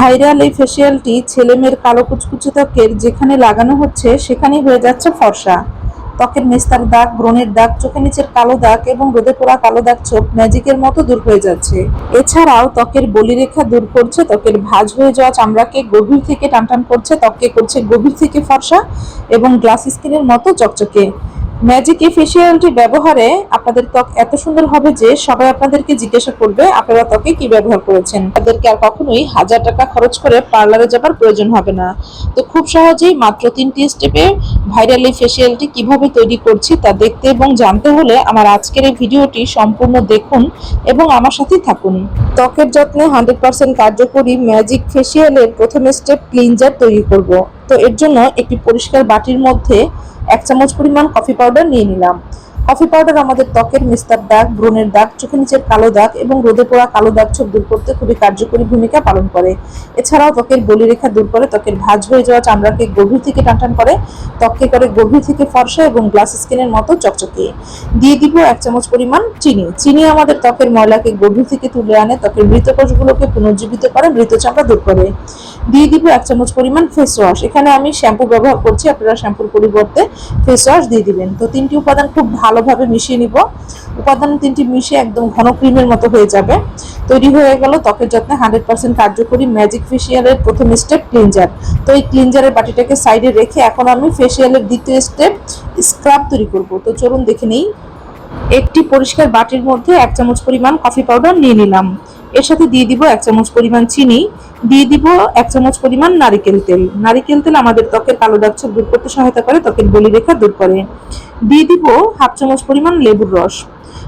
Viral এই ফেসিয়ালটি ছেলেমেয়ের কালো কুচকুচে ত্বকের যেখানে লাগানো হচ্ছে সেখানেই হয়ে যাচ্ছে ফর্সা। ত্বকের মেস্তার দাগ, ব্রণের দাগ, চোখের নিচের কালো দাগ এবং রোদে পোড়া কালো দাগ ছোপ ম্যাজিকের মতো দূর হয়ে যাচ্ছে। এছাড়াও ত্বকের বলিরেখা দূর করছে, ত্বকের ভাঁজ হয়ে যাওয়া চামড়াকে গভীর থেকে টানটান করছে, ত্বককে করছে গভীর থেকে ফর্সা এবং গ্লাস স্কিনের মতো চকচকে। ম্যাজিক এই ফেসিয়ালটি ব্যবহারে আপনাদের ত্বক এত সুন্দর হবে যে সবাই আপনাদেরকে জিজ্ঞাসা করবে আপনারা ত্বকে কি ব্যবহার করেছেন। তাদেরকে আর কখনোই হাজার টাকা খরচ করে পার্লারে যাবার প্রয়োজন হবে না। তো খুব সহজেই মাত্র 3টি স্টেপে ভাইরাল এই ফেসিয়ালটি কিভাবে তৈরি করছি তা দেখতে এবং জানতে হলে আমার আজকের এই ভিডিওটি সম্পূর্ণ দেখুন এবং আমার সাথেই থাকুন। ত্বকের যত্নে 100% কার্যকরী ম্যাজিক ফেসিয়ালের প্রথম স্টেপ ক্লিনজার তৈরি করব। তো এর জন্য একটি পরিষ্কার বাটির মধ্যে 1 চামচ পরিমাণ কফি পাউডার নিয়ে নিলাম। কফি পাউডার আমাদের ত্বকের মেস্তার দাগ, ব্রণের দাগ, চোখের নিচের কালো দাগ এবং রোদে পোড়া কালো দাগ ছোপ দূর করতে খুবই কার্যকরী ভূমিকা পালন করে। এছাড়াও ত্বকের বলিরেখা দূর করে, ত্বকের ভাঁজ হয়ে যাওয়া চামড়াকে গভীর থেকে টানটান করে, ত্বককে করে গভীর থেকে ফর্সা এবং গ্লাস স্কিনের মতো চকচকে। দিয়ে দিব 1 চামচ পরিমাণ চিনি। চিনি আমাদের ত্বকের ময়লাকে গভীর থেকে তুলে আনে, ত্বকের মৃত কোষগুলোকে পুনর্জীবিত করে, মৃত চামড়া দূর করে। দিয়ে দিব 1 চামচ পরিমাণ ফেস ওয়াশ। এখানে আমি শ্যাম্পু ব্যবহার করছি, আপনারা শ্যাম্পুর পরিবর্তে ফেস ওয়াশ দিয়ে দিবেন। তো 3টি উপাদান খুব ভালোভাবে মিশিয়ে নিব। উপাদান 3টি মিশিয়ে একদম ঘন ক্রিমের মতো হয়ে যাবে। তৈরি হয়ে গেল ত্বকের যত্নে 100% কার্যকরী ম্যাজিক ফেসিয়ালের প্রথম স্টেপ ক্লিনজার। তো এই ক্লিনজারের বাটিটাকে সাইডে রেখে এখন আমি ফেসিয়ালের দ্বিতীয় স্টেপ স্ক্রাব তৈরি করব। তো চলুন দেখে নেই। একটি পরিষ্কার বাটির মধ্যে 1 চামচ পরিমাণ কফি পাউডার নিয়ে নিলাম। এর সাথে দিয়ে দিব 1 চামচ পরিমাণ চিনি, দিয়ে দিব 1 চামচ পরিমাণ নারিকেল তেল। নারিকেল তেল আমাদের ত্বকের কালো দাগ ছোপ দূর করতে সহায়তা করে, ত্বকের বলিরেখা দূর করে। দিয়ে দিব 1/2 চামচ পরিমাণ লেবুর রস।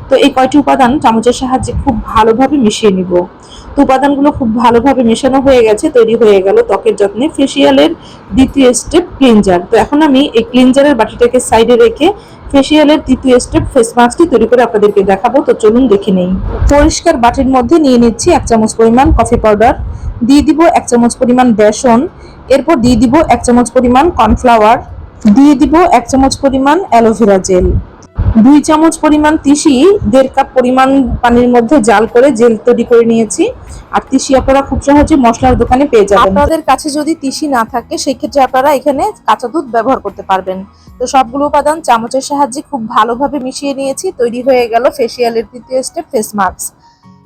তো এই কয়টি উপাদান চামচের সাহায্যে খুব ভালোভাবে মিশিয়ে নিব। তো উপাদানগুলো খুব ভালোভাবে মেশানো হয়ে গেছে, তৈরি হয়ে গেল ত্বকের যত্নে ফেসিয়ালের দ্বিতীয় স্টেপ ক্লিনজার। তো এখন আমি এই ক্লিনজারের বাটিটাকে সাইডে রেখে ফেসিয়ালের তৃতীয় স্টেপ ফেস মাস্কটি তৈরি করে আপনাদেরকে দেখাবো। তো চলুন দেখে নেই। পরিষ্কার বাটির মধ্যে নিয়ে নিচ্ছি 1 চামচ পরিমাণ কফি পাউডার, দিয়ে দিব 1 চামচ পরিমাণ বেসন, এরপর দিয়ে দিব 1 চামচ পরিমাণ কর্নফ্লাওয়ার, দিয়ে দিব 1 চামচ পরিমাণ অ্যালোভেরা জেল, 2 চামচ পরিমাণ তিসি 1.5 কাপ পরিমাণ পানির মধ্যে জাল করে জেল তৈরি করে নিয়েছি। আর তিসি আপনারা খুব সহজে মশলার দোকানে পেয়ে যাবেন। আপনাদের কাছে যদি তিসি না থাকে সেই ক্ষেত্রে আপনারা এখানে কাঁচা দুধ ব্যবহার করতে পারবেন। তো সবগুলো উপাদান চামচের সাহায্যে খুব ভালোভাবে মিশিয়ে নিয়েছি, তৈরি হয়ে গেল ফেসিয়ালের তৃতীয় স্টেপ ফেস মাস্ক।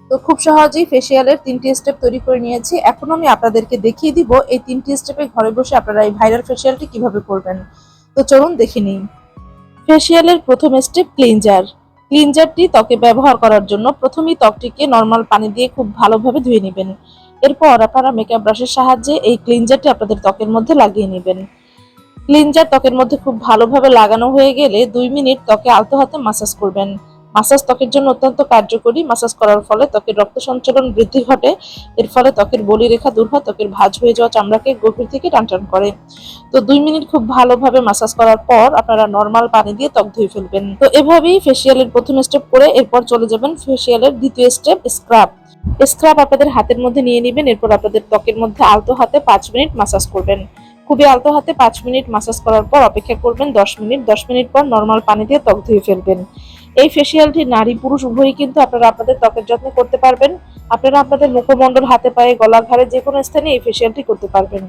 তো খুব সহজেই ফেসিয়ালের 3টি স্টেপ তৈরি করে নিয়েছি। এখন আমি আপনাদেরকে দেখিয়ে দিব এই 3টি স্টেপে ঘরে বসে আপনারা এই ভাইরাল ফেসিয়ালটি কিভাবে করবেন। তো চলুন দেখে নিই। ফেসিয়ালের প্রথম স্টেপ ক্লিনজার। ক্লিনজারটি ত্বকে ব্যবহার করার জন্য প্রথমেই ত্বকটিকে নর্মাল পানি দিয়ে খুব ভালোভাবে ধুয়ে নেবেন। এরপর আপনারা মেকআপ ব্রাশের সাহায্যে এই ক্লিনজারটি আপনাদের ত্বকের মধ্যে লাগিয়ে নেবেন। ক্লিনজার ত্বকের মধ্যে খুব ভালোভাবে লাগানো হয়ে গেলে 2 মিনিট ত্বকে আলতো হাতে মাসাজ করবেন। মাসাজ ত্বকের জন্য অত্যন্ত কার্যকরী। মাসাজ করার ফলে ত্বকের রক্ত সঞ্চালন বৃদ্ধি ঘটে। এর ফলে ত্বকের বলিরেখা দূর হয়, ত্বকের ভাঁজ হয়ে যাওয়া চামড়াকে গভীর থেকে টানটান করে। তো 2 মিনিট খুব ভালোভাবে মাসাজ করার পর আপনারা নর্মাল পানি দিয়ে ত্বক ধুয়ে ফেলবেন। তো এভাবেই ফেসিয়ালের প্রথম স্টেপ করে এরপর চলে যাবেন ফেসিয়ালের দ্বিতীয় স্টেপ স্ক্রাব। স্ক্রাব আপনাদের হাতের মধ্যে নিয়ে নেবেন। এরপর আপনাদের ত্বকের মধ্যে আলতো হাতে 5 মিনিট মাসাজ করবেন। খুবই আলতো হাতে 5 মিনিট মাসাজ করার পর অপেক্ষা করবেন 10 মিনিট। 10 মিনিট পর নর্মাল পানি দিয়ে ত্বক ধুয়ে ফেলবেন। এই ফেসিয়ালটি নারী পুরুষ উভয়ই কিন্তু আপনারা আপনাদের ত্বকের যত্ন করতে পারবেন। আপনারা আপনাদের মুখমণ্ডল, হাতে পায়ে, গলা, ঘাড়ে যে কোনো স্থানে এই ফেসিয়ালটি করতে পারবেন।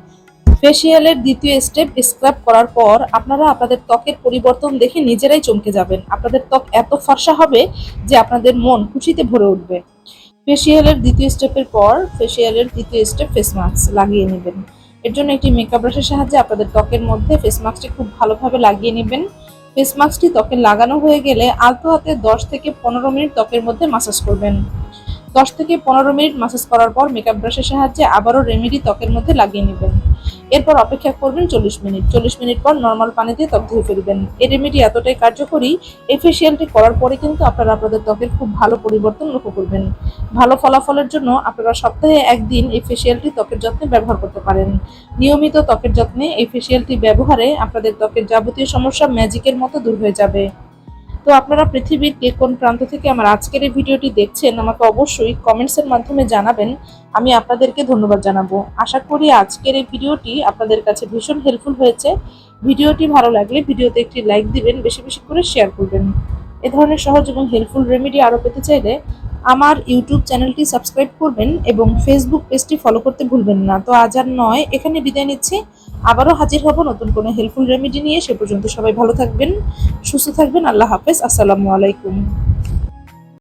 ফেসিয়ালের দ্বিতীয় স্টেপ স্ক্রাব করার পর আপনারা আপনাদের ত্বকের পরিবর্তন দেখে নিজেরাই চমকে যাবেন। আপনাদের ত্বক এত ফর্সা হবে যে আপনাদের মন খুশিতে ভরে উঠবে। ফেসিয়ালের দ্বিতীয় স্টেপের পর ফেসিয়ালের তৃতীয় স্টেপ ফেস মাস্ক লাগিয়ে নেবেন। এর জন্য একটি মেকআপ ব্রাশের সাহায্যে আপনাদের ত্বকের মধ্যে ফেস মাস্কটি খুব ভালোভাবে লাগিয়ে নেবেন। ফেস মাস্কটি ত্বকে লাগানো হয়ে গেলে আলতো হাতে 10 থেকে 15 মিনিট ত্বকের মধ্যে মাসাজ করবেন। 10 থেকে 15 মিনিট মাসাজ করার পর মেকআপ ব্রাশের সাহায্যে আবারও রেমেডি ত্বকের মধ্যে লাগিয়ে নেবেন। এরপর অপেক্ষা করবেন 40 মিনিট। 40 মিনিট পর নর্মাল পানি দিয়ে ত্বক ধুয়ে ফেলবেন। এই রেমেডি এতটাই কার্যকরী, এই ফেসিয়ালটি করার পরে কিন্তু আপনারা আপনাদের ত্বকের খুব ভালো পরিবর্তন লক্ষ্য করবেন। ভালো ফলাফলের জন্য আপনারা সপ্তাহে 1 দিন এই ফেসিয়ালটি ত্বকের যত্নে ব্যবহার করতে পারেন। নিয়মিত ত্বকের যত্নে এই ফেসিয়ালটি ব্যবহারে আপনাদের ত্বকের যাবতীয় সমস্যা ম্যাজিকের মতো দূর হয়ে যাবে। তো আপনারা পৃথিবীর কে কোন প্রান্ত থেকে আমার আজকের এই ভিডিওটি দেখছেন আমাকে অবশ্যই কমেন্টসের মাধ্যমে জানাবেন। আমি আপনাদেরকে ধন্যবাদ জানাবো। আশা করি আজকের এই ভিডিওটি আপনাদের কাছে ভীষণ হেল্পফুল হয়েছে। ভিডিওটি ভালো লাগলে ভিডিওতে একটি লাইক দিবেন, বেশি বেশি করে শেয়ার করবেন। এ ধরনের সহজ এবং হেল্পফুল রেমেডি আরও পেতে চাইলে আমার ইউটিউব চ্যানেলটি সাবস্ক্রাইব করবেন এবং ফেসবুক পেজটি ফলো করতে ভুলবেন না। তো আজ আর নয়, এখানে বিদায় নিচ্ছি। আবারও হাজির হব নতুন কোনো হেল্পফুল রেমেডি নিয়ে। সে পর্যন্ত সবাই ভালো থাকবেন, সুস্থ থাকবেন। আল্লাহ হাফেজ। আসসালামু আলাইকুম।